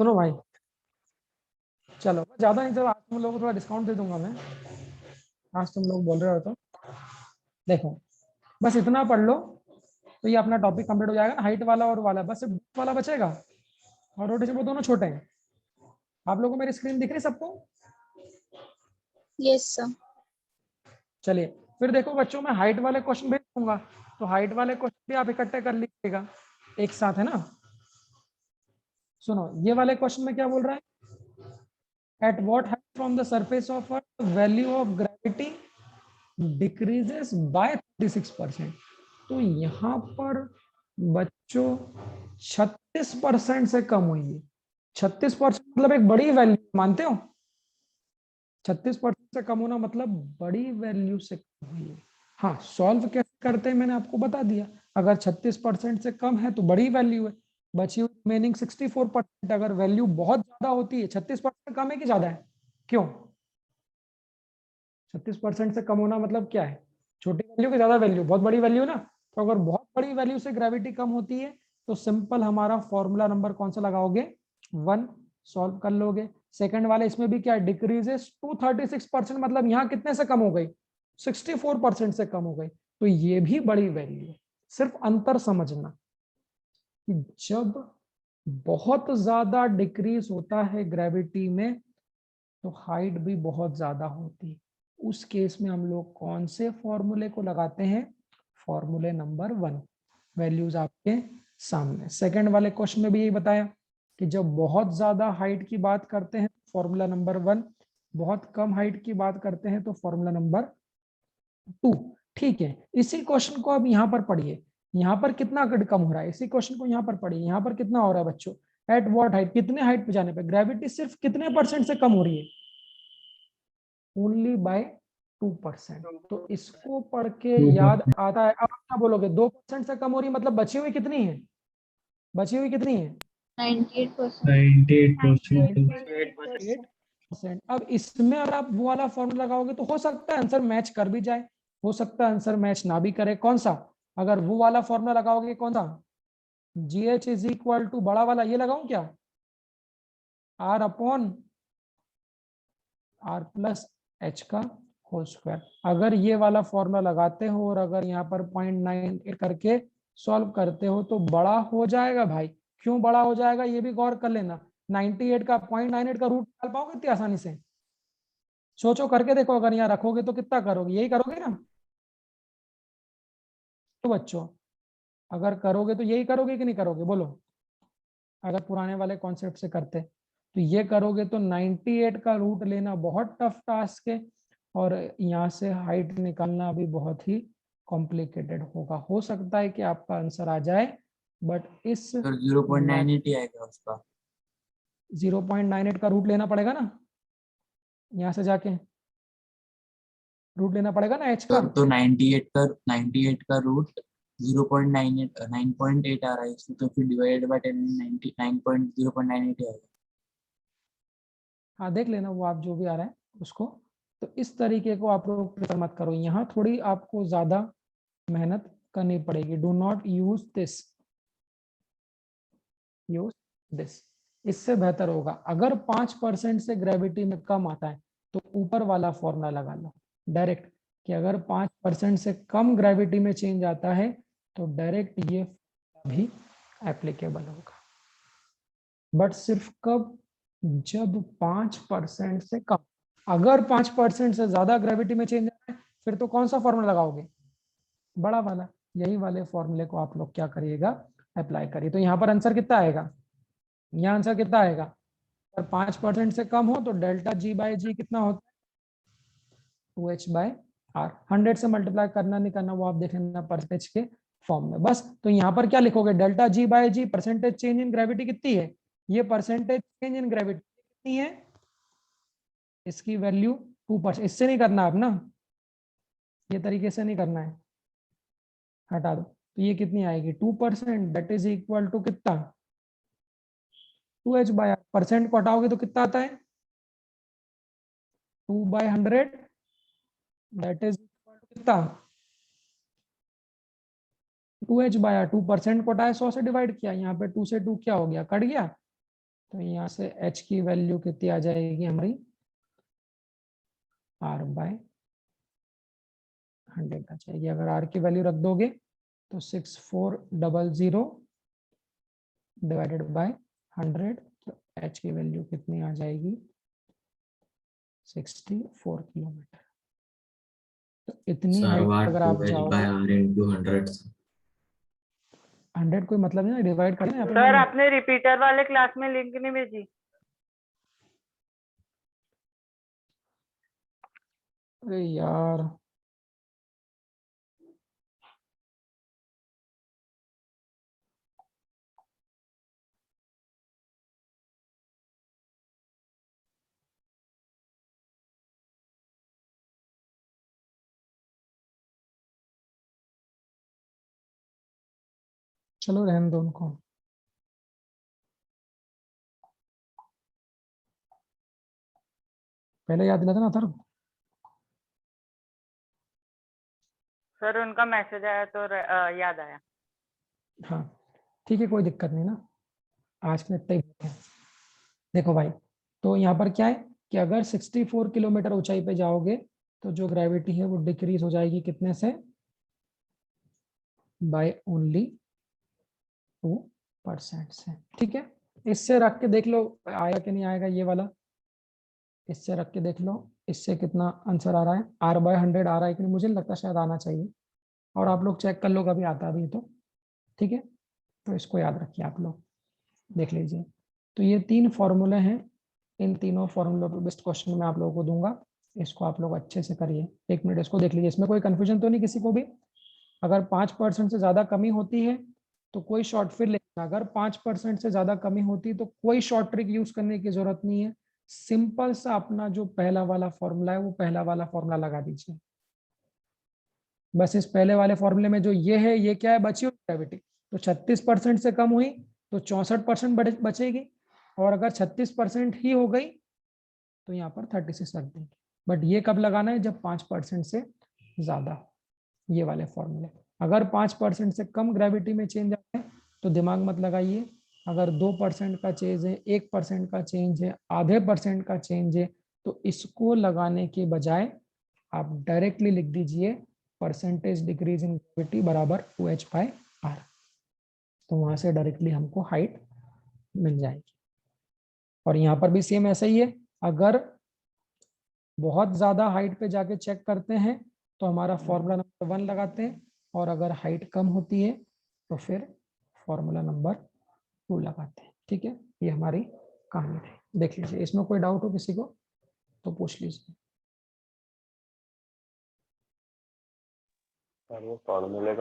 सुनो भाई, चलो ज्यादा नहीं, चलो आज तुम लोगों को थोड़ा डिस्काउंट दे दूंगा मैं। आज तुम लोग बोल रहे हो तो देखो, बस इतना पढ़ लो तो ये अपना टॉपिक कंप्लीट हो जाएगा। हाइट वाला और वाला बस सिर्फ वाला बचेगा, और रोटेशन वो दोनों छोटे हैं। आप लोगों को मेरी स्क्रीन दिख रही सबको? Yes sir. चलिए फिर देखो बच्चों, मैं हाइट वाले क्वेश्चन भेज दूंगा, तो हाइट वाले क्वेश्चन भी आप इकट्ठे कर लीजिएगा एक साथ, है ना। सुनो ये वाले क्वेश्चन में क्या बोल रहा है, at what height from the surface of earth value of gravity decreases by 36%। तो यहाँ पर बच्चों 36% से कम हुई है। 36% मतलब एक बड़ी वैल्यू, मानते हो? 36% से कम होना मतलब बड़ी वैल्यू से कम हुई है। हाँ, सॉल्व कैसे करते हैं मैंने आपको बता दिया। अगर 36% से कम है तो बड़ी वैल्यू है, बची हुई रिमेनिंग 64%। अगर वैल्यू बहुत ज्यादा होती है, 36% कम है कि ज्यादा है? क्यों? 36% से कम होना मतलब क्या है? छोटी वैल्यू की ज्यादा वैल्यू, बहुत बड़ी वैल्यू ना। तो अगर बहुत बड़ी वैल्यू से ग्रेविटी कम होती है तो सिंपल हमारा फॉर्मूला नंबर कौन सा लगाओगे? 1। सॉल्व कर लोगे। सेकंड वाले इसमें भी क्या है, डिक्रीजेस टू 36%, मतलब यहाँ कितने से कम हो गई? 64% से कम हो गई। तो ये भी बड़ी वैल्यू है। सिर्फ अंतर समझना कि जब बहुत ज्यादा डिक्रीज होता है ग्रेविटी में तो हाइट भी बहुत ज्यादा होती है। उस केस में हम लोग कौन से फॉर्मूले को लगाते हैं? फॉर्मूले नंबर 1। वैल्यूज आपके सामने। सेकंड वाले क्वेश्चन में भी यही बताया कि जब बहुत ज्यादा हाइट की बात करते हैं फॉर्मूला नंबर 1, बहुत कम हाइट की बात करते हैं तो फॉर्मूला नंबर 2। ठीक है, इसी क्वेश्चन को अब यहाँ पर पढ़िए। यहाँ पर कितना कम हो रहा है, इसी क्वेश्चन को यहाँ पर पढ़िए। यहाँ पर कितना हो रहा है बच्चों? एट व्हाट हाइट, कितने हाइट पे जाने पे ग्रेविटी सिर्फ कितने परसेंट से कम हो रही है? Only by 2%। तो इसको पढ़ के याद आता है। अब क्या बोलोगे, 2% से कम हो रही है मतलब बची हुई कितनी है? बची हुई कितनी है? 98%। 98%। 8%। अब इसमें अगर आप वो वाला फॉर्मूला लगाओगे तो हो सकता है आंसर मैच कर भी जाए, हो सकता है आंसर मैच ना भी करे। कौन सा? अगर वो वाला फॉर्मूला लगाओगे, कौन सा? GH इज इक्वल टू बड़ा वाला ये लगाऊं क्या? R upon R plus H का होल स्क्वायर। अगर ये वाला फॉर्मूला लगाते हो और अगर यहाँ पर 0.9 करके सॉल्व करते हो तो बड़ा हो जाएगा भाई। क्यों बड़ा हो जाएगा ये भी गौर कर लेना। 98 का 0.98 का रूट निकाल पाओगे इतनी आसानी से? सोचो, करके देखो। अगर यहाँ रखोगे तो कितना करोगे? यही करोगे ना? तो बच्चों अगर करोगे तो यही करोगे कि नहीं करोगे, बोलो? अगर पुराने वाले कॉन्सेप्ट से करते तो ये करोगे तो 98 का रूट लेना बहुत टफ टास्क है, और यहाँ से हाइट निकालना भी बहुत ही कॉम्प्लिकेटेड होगा। हो सकता है कि आपका आंसर आ जाए, बट इस 0.98 ही आएगा उसका। 0.98 का रूट लेना पड़ेगा ना, यहाँ से जाके रूट लेना पड़ेगा ना एच का। तो 98 का रूट 0.98 9.8 आ रहा है इसमें, तो फिर डिवाइडेड बाय 10 0.98 आएगा। हाँ देख लेना वो आप जो भी आ रहा है उसको। तो इस तरीके को आप लोग प्रेफर मत करो, यहाँ थोड़ी आपको ज्यादा मेहनत करनी पड़ेगी। Do not use this, use this. इससे बेहतर होगा अगर 5% से ग्रेविटी में कम आता है तो ऊपर वाला फॉर्मूला लगा लो डायरेक्ट, कि अगर 5% से कम ग्रेविटी में चेंज आता है तो डायरेक्ट ये भी एप्लीकेबल होगा। बट सिर्फ कब? जब 5% से कम। अगर 5% से ज्यादा ग्रेविटी में चेंज आता है फिर तो कौन सा फॉर्मूला लगाओगे? बड़ा वाला। यही वाले फॉर्मूले को आप लोग क्या करिएगा, अप्लाई करिए। तो यहाँ पर आंसर कितना आएगा? यहाँ आंसर कितना आएगा? अगर 5% से कम हो तो डेल्टा G बाई जी कितना होता है? 2H bye are. 100 से मल्टीप्लाई करना नहीं करना वो आप देख लेना परसेंटेज के फॉर्म में। बस तो यहाँ पर क्या लिखोगे, delta G by G percentage change in gravity कितनी है? ये परसेंटेज चेंज इन ग्रेविटी कितनी है? इसकी वैल्यू 2%। इससे नहीं करना आप ना, ये तरीके से नहीं करना है, हटा दो। तो ये कितनी आएगी? 2%। दैट इज इक्वल टू कितना? 2H bye are. परसेंट को हटाओगे तो कितना आता है? 2/100। दैट इज इक्वल टू कितना? 2H bye are. 2% को हटाया, 100 से डिवाइड किया, यहाँ पे 2 से 2 क्या हो गया, कट गया। तो यहाँ से h की वैल्यू कितनी आ जाएगी हमारी, r/100 आ जाएगी। अगर r की वैल्यू रख दोगे तो 6400 डिवाइडेड बाय 100, तो h की वैल्यू कितनी आ जाएगी, 64 किलोमीटर। तो इतनी हाइट अगर आप जाओगे, 100 कोई मतलब नहीं, डिवाइड करना है। सर आपने रिपीटर वाले क्लास में लिंक नहीं भेजी? अरे यार, चलो रहने दो उनको। पहले याद दिला था ना सर। सर उनका मैसेज आया तो याद आया। हाँ ठीक है, कोई दिक्कत नहीं ना, आज के इतना ही बहुत है। देखो भाई, तो यहाँ पर क्या है कि अगर 64 किलोमीटर ऊंचाई पे जाओगे तो जो ग्रेविटी है वो डिक्रीज हो जाएगी कितने से, बाय ओनली 2% से। ठीक है, इससे रख के देख लो आएगा कि नहीं आएगा ये वाला, इससे रख के देख लो इससे कितना आंसर आ रहा है, r/100 आ रहा है कि नहीं, मुझे नहीं लगता, शायद आना चाहिए। और आप लोग चेक कर लो कभी आता भी तो। ठीक है, तो इसको याद रखिए आप लोग, देख लीजिए। तो ये 3 फॉर्मूले हैं, इन तीनों फॉर्मूलों पे बेस्ट क्वेश्चन मैं आप लोगों को दूंगा, इसको आप लोग अच्छे से करिए। 1 मिनट इसको देख लीजिए, इसमें कोई कंफ्यूजन तो नहीं किसी को भी। अगर 5% से ज्यादा कमी होती है तो कोई शॉर्ट फिर लेना, अगर 5% से ज्यादा कमी होती है तो कोई शॉर्ट ट्रिक यूज करने की जरूरत नहीं है, सिंपल सा अपना जो पहला वाला फॉर्मूला है वो पहला वाला फॉर्मूला लगा दीजिए। बस इस पहले वाले फॉर्मूले में जो ये है, ये क्या है, बची हुई ग्रेविटी, तो 36% से कम हुई तो 64% बचेगी, और अगर 36% ही हो गई तो यहाँ पर 36 रख देंगे। बट ये कब लगाना है, जब 5% से ज्यादा हो, ये वाले फॉर्मूले। अगर 5% से कम ग्रेविटी में चेंज आता है तो दिमाग मत लगाइए, अगर 2% का चेंज है, 1% का चेंज है, आधे % का चेंज है, तो इसको लगाने के बजाय आप डायरेक्टली लिख दीजिए परसेंटेज डिक्रीज इन ग्रेविटी बराबर 2h/r, तो वहां से डायरेक्टली हमको हाइट मिल जाएगी। और यहाँ पर भी सेम ऐसा ही है, अगर बहुत ज्यादा हाइट पे जाके चेक करते हैं तो हमारा फॉर्मूला नंबर 1 लगाते हैं, और अगर हाइट कम होती है तो फिर फॉर्मूला नंबर 2 लगाते हैं। ठीक है, ये हमारी कहानी थी, देख लीजिए। इसमें कोई डाउट हो किसी को तो पूछ लीजिए। फॉर्मूले का